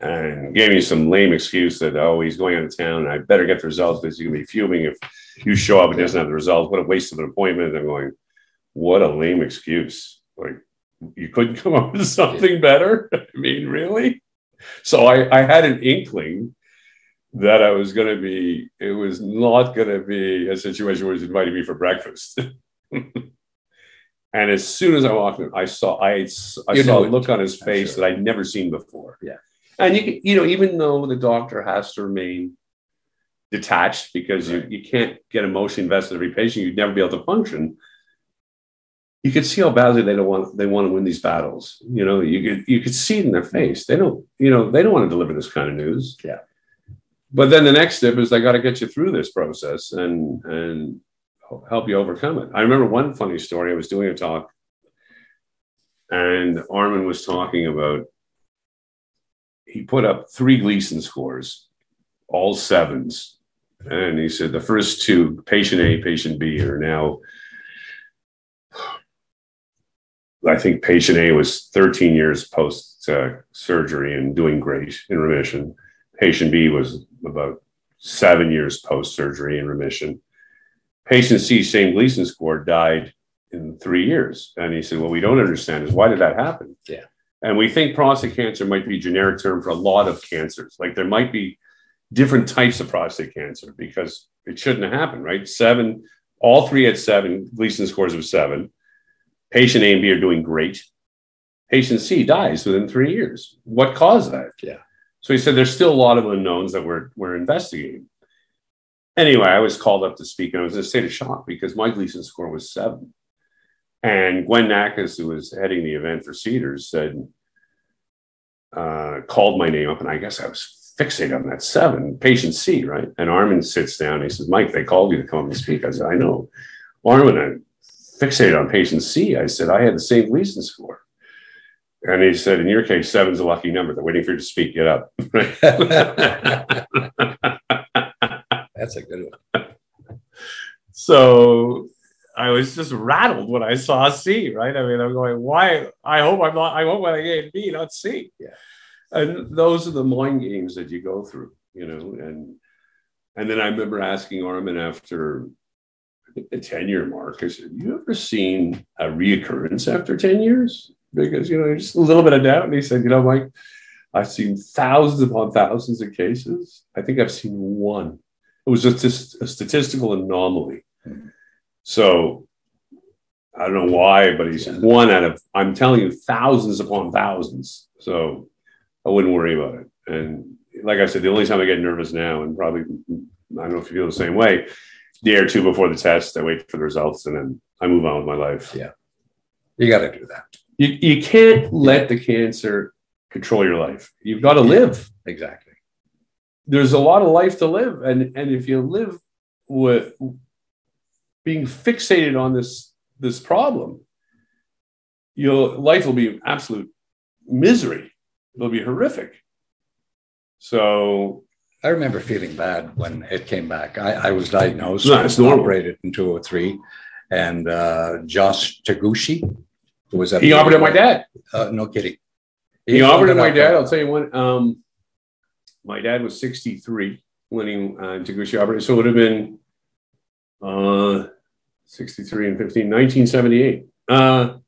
and gave me some lame excuse that, oh, he's going out of town. I better get the results because you're going to be fuming if you show up and doesn't have the results. What a waste of an appointment. And I'm going, what a lame excuse. Like, you couldn't come up with something better? I mean, really? So I had an inkling that it was not going to be a situation where he's inviting me for breakfast. And as soon as I walked in, I saw a look on his face that I'd never seen before. Yeah. And even though the doctor has to remain detached because you can't get emotionally invested in every patient, you'd never be able to function. You could see how badly they want to win these battles. You could see it in their face. They don't want to deliver this kind of news. Yeah. But then the next step is I got to get you through this process and help you overcome it. I remember one funny story. I was doing a talk and Armin was talking about, he put up 3 Gleason scores, all 7s. And he said the first 2, patient A, patient B, are now, I think patient A was 13 years post surgery and doing great in remission. Patient B was about 7 years post surgery in remission. Patient C, same Gleason score, died in 3 years. And he said, what we don't understand is why did that happen? Yeah. And we think prostate cancer might be a generic term for a lot of cancers. Like there might be different types of prostate cancer because it shouldn't have happened, right? 7, all 3 had 7, Gleason scores of 7. Patient A and B are doing great. Patient C dies within 3 years. What caused that? Yeah. So he said, there's still a lot of unknowns that we're investigating. Anyway, I was called up to speak and I was in a state of shock because my Gleason score was 7. And Gwen Nakas, who was heading the event for Cedars, called my name up and I guess I was fixated on that 7, patient C, right? And Armin sits down and he says, Mike, they called you to come and speak. I said, I know. Armin, I'm fixated on patient C. I said, I had the same Gleason score. And he said, in your case, 7's a lucky number. They're waiting for you to speak. Get up. That's a good one. So I was just rattled when I saw C, right? I mean, I'm going, why? I hope when I get B, not C. Yeah. And those are the mind games that you go through, and then I remember asking Armin after the 10-year mark, I said, you ever seen a reoccurrence after 10 years? Because, just a little bit of doubt. And he said, Mike, I've seen thousands upon thousands of cases. I think I've seen 1. It was just a statistical anomaly. Mm-hmm. So I don't know why, but he said 1 out of, I'm telling you, thousands upon thousands. So I wouldn't worry about it. And like I said, the only time I get nervous now, and probably, I don't know if you feel the same way, day or 2 before the test, I wait for the results and then I move on with my life. Yeah. You got to do that. You can't let the cancer control your life. You've got to live. Exactly. There's a lot of life to live. And if you live with being fixated on this problem, your life will be absolute misery. It'll be horrific. So I remember feeling bad when it came back. I was diagnosed, operated in 2003, and Josh Taguchi, who was at he operated my dad. No kidding. He operated my dad. I'll tell you what. My dad was 63 when Taguchi operated, so it would have been 63 and 15, 1978. I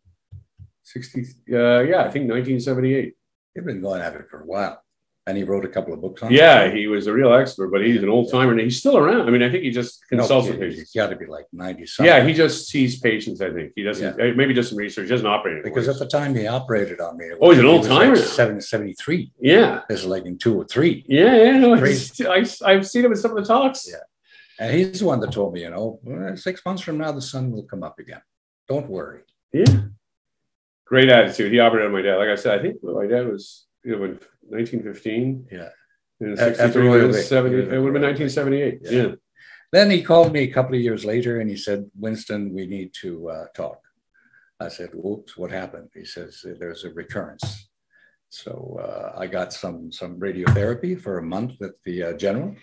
think 1978. He'd been going at it for a while. And he wrote a couple of books on it. Yeah, he was a real expert, but he's an old timer and he's still around. I mean, I think he just consults with patients. He's got to be like 90-something. Yeah, he just sees patients, I think. He doesn't, maybe does some research. He doesn't operate it. Because at the time he operated on me. He's an old timer. Like 73. Yeah. This is like in 203. Yeah, no, I've seen him in some of the talks. Yeah. And he's the one that told me, 6 months from now, the sun will come up again. Don't worry. Yeah. Great attitude. He operated on my dad. Like I said, I think my dad was, you know, in 1915. Yeah. In 63, 70, it would have been 1978. Yeah. Then he called me a couple of years later and he said, Winston, we need to talk. I said, oops, what happened? He says, there's a recurrence. So I got some radiotherapy for a month at the General.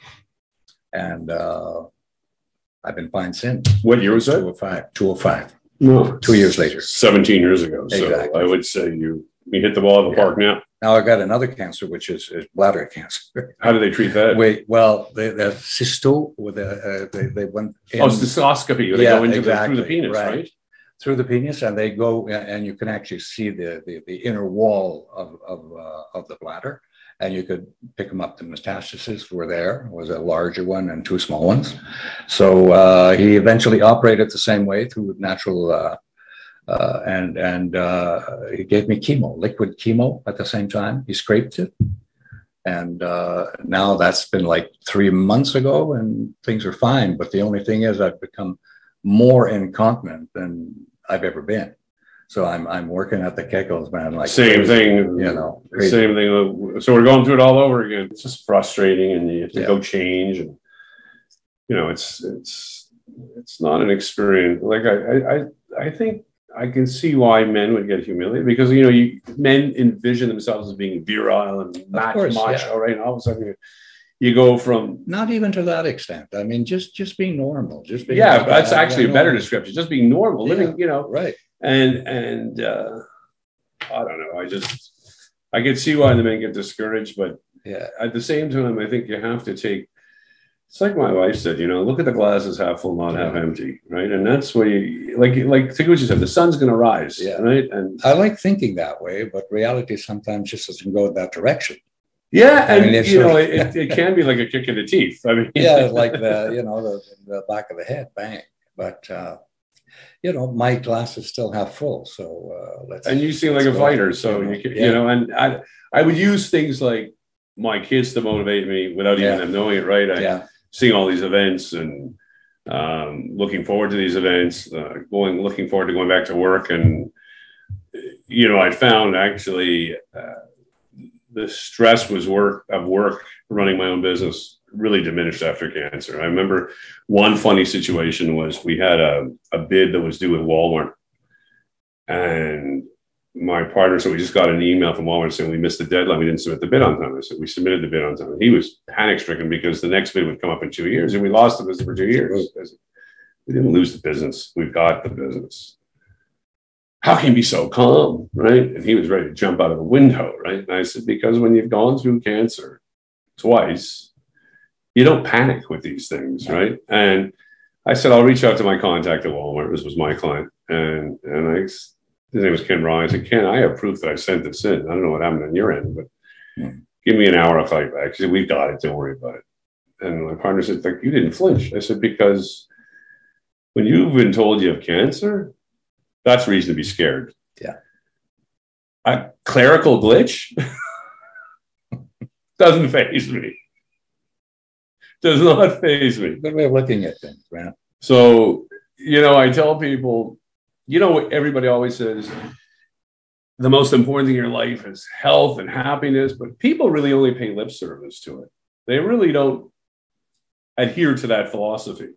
And I've been fine since. What year was that? 205. No. 2 years later. 17 years ago. So exactly. I would say you hit the ball in the park now. Now I got another cancer, which is bladder cancer. How do they treat that? Well, the cysto with they went in. Oh, cystoscopy. They go into through the penis, right? Through the penis, and they go, and you can actually see the inner wall of the bladder, and you could pick them up. The metastases were there. Was a larger one and two small ones. So he eventually operated the same way through natural. And he gave me chemo, liquid chemo at the same time. He scraped it. And now that's been like 3 months ago and things are fine. But the only thing is I've become more incontinent than I've ever been. So I'm working at the Kegels, man. Like same thing, you know. Same thing. So we're going through it all over again. It's just frustrating and you have to go change. And, you know, it's not an experience. Like I think, I can see why men would get humiliated because, you know, men envision themselves as being virile and macho, right? And all of a sudden you go from... Not even to that extent. I mean, just being normal. Just being normal. That's actually a better description. Just being normal, living, you know. Right. And I don't know. I can see why the men get discouraged, but at the same time, I think you have to take... It's like my wife said, you know, look at the glasses half full, not half empty, right? And that's where you, like Taguchi said, the sun's going to rise, right? And I like thinking that way, but reality sometimes just doesn't go in that direction. Yeah, and I mean, you know, it can be like a kick in the teeth. I mean, like the back of the head, bang. But you know, my glass is still half full, so let's. And you seem like a fighter, so you know, and I would use things like my kids to motivate me without even them knowing it, right? Seeing all these events and looking forward to these events, looking forward to going back to work. And, you know, I found actually the stress of work, running my own business really diminished after cancer. I remember one funny situation was we had a bid that was due with Walmart. And my partner said, we just got an email from Walmart saying we missed the deadline. We didn't submit the bid on time. I said, we submitted the bid on time. And he was panic stricken because the next bid would come up in 2 years and we lost the business for 2 years. We didn't lose the business. We've got the business. How can you be so calm, right? And he was ready to jump out of the window, right? And I said, because when you've gone through cancer twice, you don't panic with these things, right? And I said, I'll reach out to my contact at Walmart. This was my client. And his name was Ken Wrong. I said, Ken, I have proof that I sent this in. I don't know what happened on your end, but give me an hour, I'll call you back. He said, we've got it. Don't worry about it. And my partner said, like, you didn't flinch. I said, because when you've been told you have cancer, that's reason to be scared. Yeah. A clerical glitch doesn't faze me. Does not faze me. Good way of looking at things, man. So, you know, I tell people, you know what everybody always says, the most important thing in your life is health and happiness, but people really only pay lip service to it. They really don't adhere to that philosophy.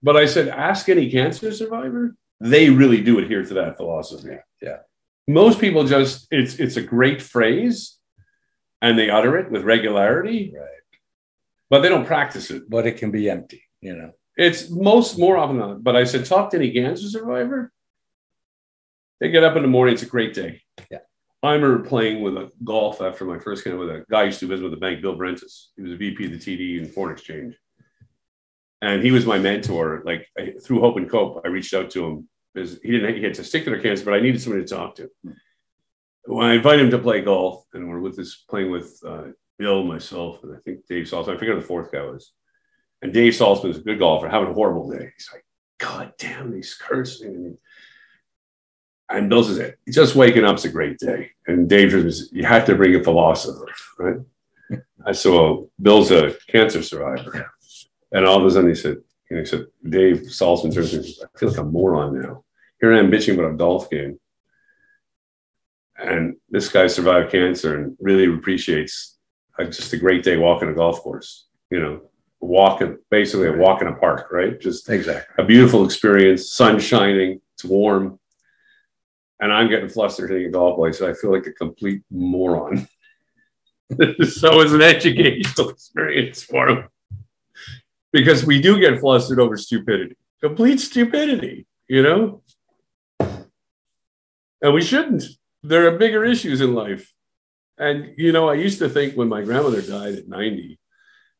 But I said, ask any cancer survivor, they really do adhere to that philosophy. Yeah. Most people just, it's a great phrase and they utter it with regularity, right? But they don't practice it. But it can be empty, you know. It's more often than not. But I said, talk to any cancer survivor. They get up in the morning. It's a great day. Yeah. I remember playing with a golf after my first game with a guy I used to visit with the bank, Bill Brentis. He was a VP of the TD in foreign exchange. And he was my mentor. Like through Hope and Cope, I reached out to him because he had testicular cancer, but I needed somebody to talk to. When I invited him to play golf, and we're playing with Bill, myself, and I think Dave Saltzman. I forget who the fourth guy was. And Dave Saltzman's a good golfer, having a horrible day. He's like, God damn, he's cursing. And Bill says, just waking up's a great day. And Dave says, you have to bring a philosopher, right? I said, well, Bill's a cancer survivor. And all of a sudden he said, Dave Saltzman turns to me, I feel like a moron now. here I am bitching about a golf game. And this guy survived cancer and really appreciates just a great day walking a golf course, you know, basically a walk in a park, right? Just exactly a beautiful experience, sun shining, it's warm. And I'm getting flustered hitting a golf ball, so I feel like a complete moron. So it's an educational experience for him. Because we do get flustered over stupidity, complete stupidity, you know? And we shouldn't. There are bigger issues in life. And, you know, I used to think when my grandmother died at 90, I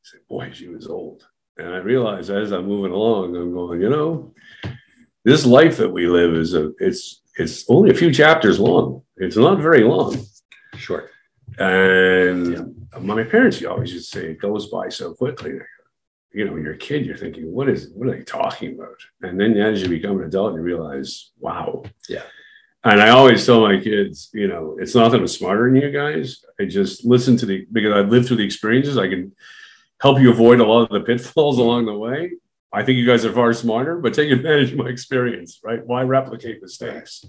said, boy, she was old. And I realized as I'm moving along, I'm going, you know, this life that we live it's only a few chapters long. It's not very long. Sure. And my parents always used to say, it goes by so quickly. You know, you're a kid, you're thinking, what are they talking about? And then as you become an adult, you realize, wow. Yeah. And I always tell my kids, you know, it's not that I'm smarter than you guys. I just listen to because I've lived through the experiences. I can help you avoid a lot of the pitfalls along the way. I think you guys are far smarter, but take advantage of my experience, right? Why replicate mistakes?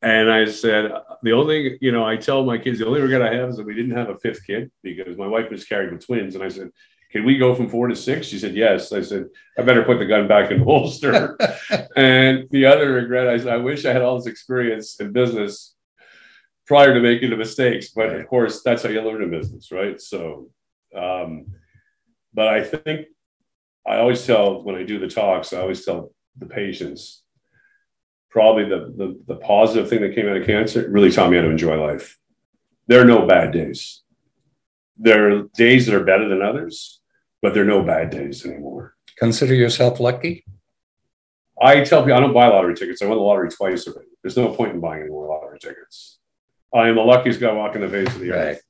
And I said, the only, you know, I tell my kids, the only regret I have is that we didn't have a fifth kid because my wife miscarried with twins. And I said, can we go from 4 to 6? She said, yes. I said, I better put the gun back in the holster. And the other regret, I said, I wish I had all this experience in business prior to making the mistakes. But of course, that's how you learn in business, right? So, but I think I always tell, when I do the talks, I always tell the patients, probably the positive thing that came out of cancer, it really taught me how to enjoy life. There are no bad days. There are days that are better than others, but there are no bad days anymore. Consider yourself lucky? I tell people I don't buy lottery tickets. I won the lottery twice already. There's no point in buying any more lottery tickets. I am the luckiest guy walking the face of the earth.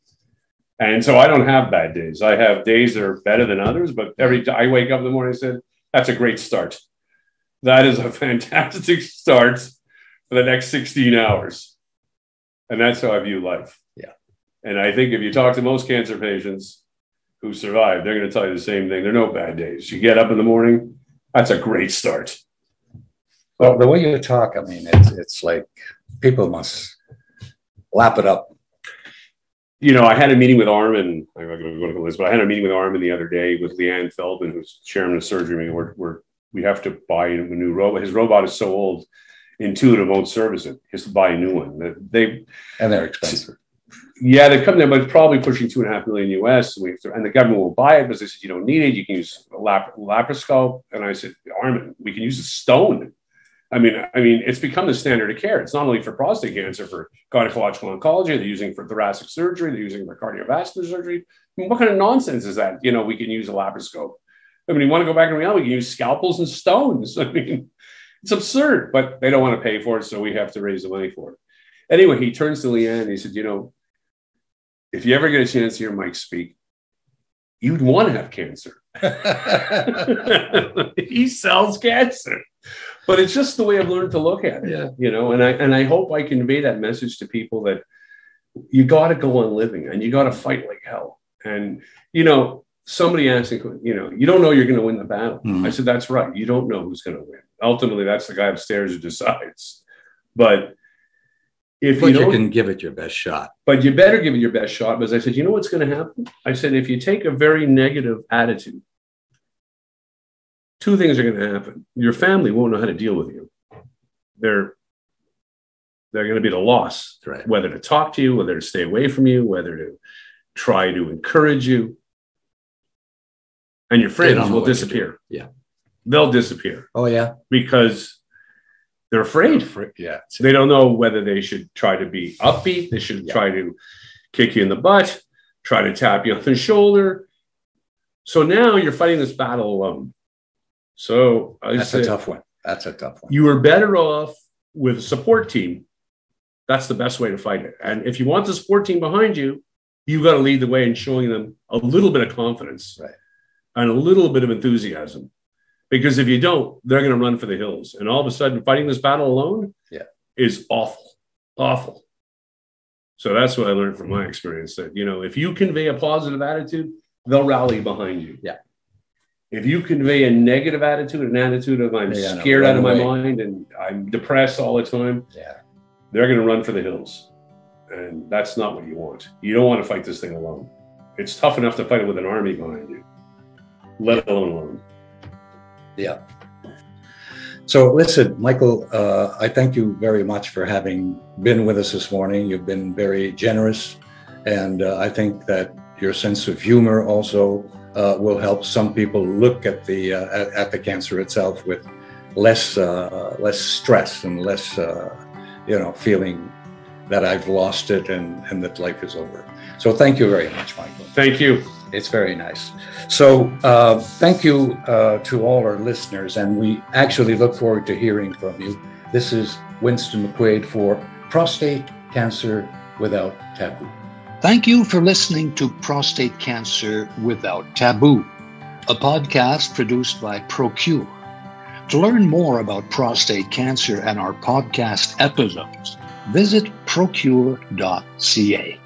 And so I don't have bad days. I have days that are better than others, but every day I wake up in the morning and said, that's a great start. That is a fantastic start for the next 16 hours. And that's how I view life. Yeah. And I think if you talk to most cancer patients who survive, they're going to tell you the same thing. There are no bad days. You get up in the morning, that's a great start. Well, the way you talk, I mean, it's like people must lap it up. You know, I had a meeting with Armin. I'm not going to go to the list, but I had a meeting with Armin the other day with Leanne Feldman, who's chairman of surgery. We have to buy a new robot. His robot is so old, Intuitive won't service it. He has to buy a new one. And they're expensive. Yeah, they come there, but it's probably pushing $2.5 million US. And the government will buy it, but they said, you don't need it. You can use a laparoscope. And I said, Armin, we can use a stone. I mean, it's become the standard of care. It's not only for prostate cancer, for gynecological oncology. They're using for thoracic surgery. They're using for cardiovascular surgery. I mean, what kind of nonsense is that? You know, we can use a laparoscope. I mean, you want to go back in reality, we can use scalpels and stones. I mean, it's absurd, but they don't want to pay for it, so we have to raise the money for it. Anyway, he turns to Leanne and he said, you know, if you ever get a chance to hear Mike speak, you'd want to have cancer. He sells cancer. But it's just the way I've learned to look at it, Yeah. You know, and I hope I convey that message to people that you got to go on living and you got to fight like hell. And, you know, somebody asked me, you know, you don't know you're going to win the battle. Mm-hmm. I said, that's right. You don't know who's going to win. Ultimately, that's the guy upstairs who decides. But if you can give it your best shot. But you better give it your best shot. Because I said, you know what's going to happen? I said, if you take a very negative attitude, two things are going to happen. Your family won't know how to deal with you. They're going to be at a loss, right, whether to talk to you, whether to stay away from you, whether to try to encourage you. And your friends will disappear. Yeah. They'll disappear. Oh, yeah. Because they're afraid. Yeah. They don't know whether they should try to be upbeat. They should try to kick you in the butt, try to tap you on the shoulder. So now you're fighting this battle alone. So that's a tough one. That's a tough one. You are better off with a support team. That's the best way to fight it. And if you want the support team behind you, you've got to lead the way in showing them a little bit of confidence, right, and a little bit of enthusiasm. Because if you don't, they're going to run for the hills. And all of a sudden, fighting this battle alone is awful, awful. So that's what I learned from my experience, that, you know, if you convey a positive attitude, they'll rally behind you. Yeah. If you convey a negative attitude, an attitude of I'm scared out of my mind and I'm depressed all the time, they're going to run for the hills. And that's not what you want. You don't want to fight this thing alone. It's tough enough to fight it with an army behind you, let alone alone. Yeah. So listen, Michael, I thank you very much for having been with us this morning. You've been very generous. And I think that your sense of humor also will help some people look at the cancer itself with less stress and less, feeling that I've lost it and that life is over. So thank you very much, Michael. Thank you. It's very nice. So thank you to all our listeners, and we actually look forward to hearing from you. This is Winston McQuade for Prostate Cancer Without Taboo. Thank you for listening to Prostate Cancer Without Taboo, a podcast produced by PROCURE. To learn more about prostate cancer and our podcast episodes, visit procure.ca.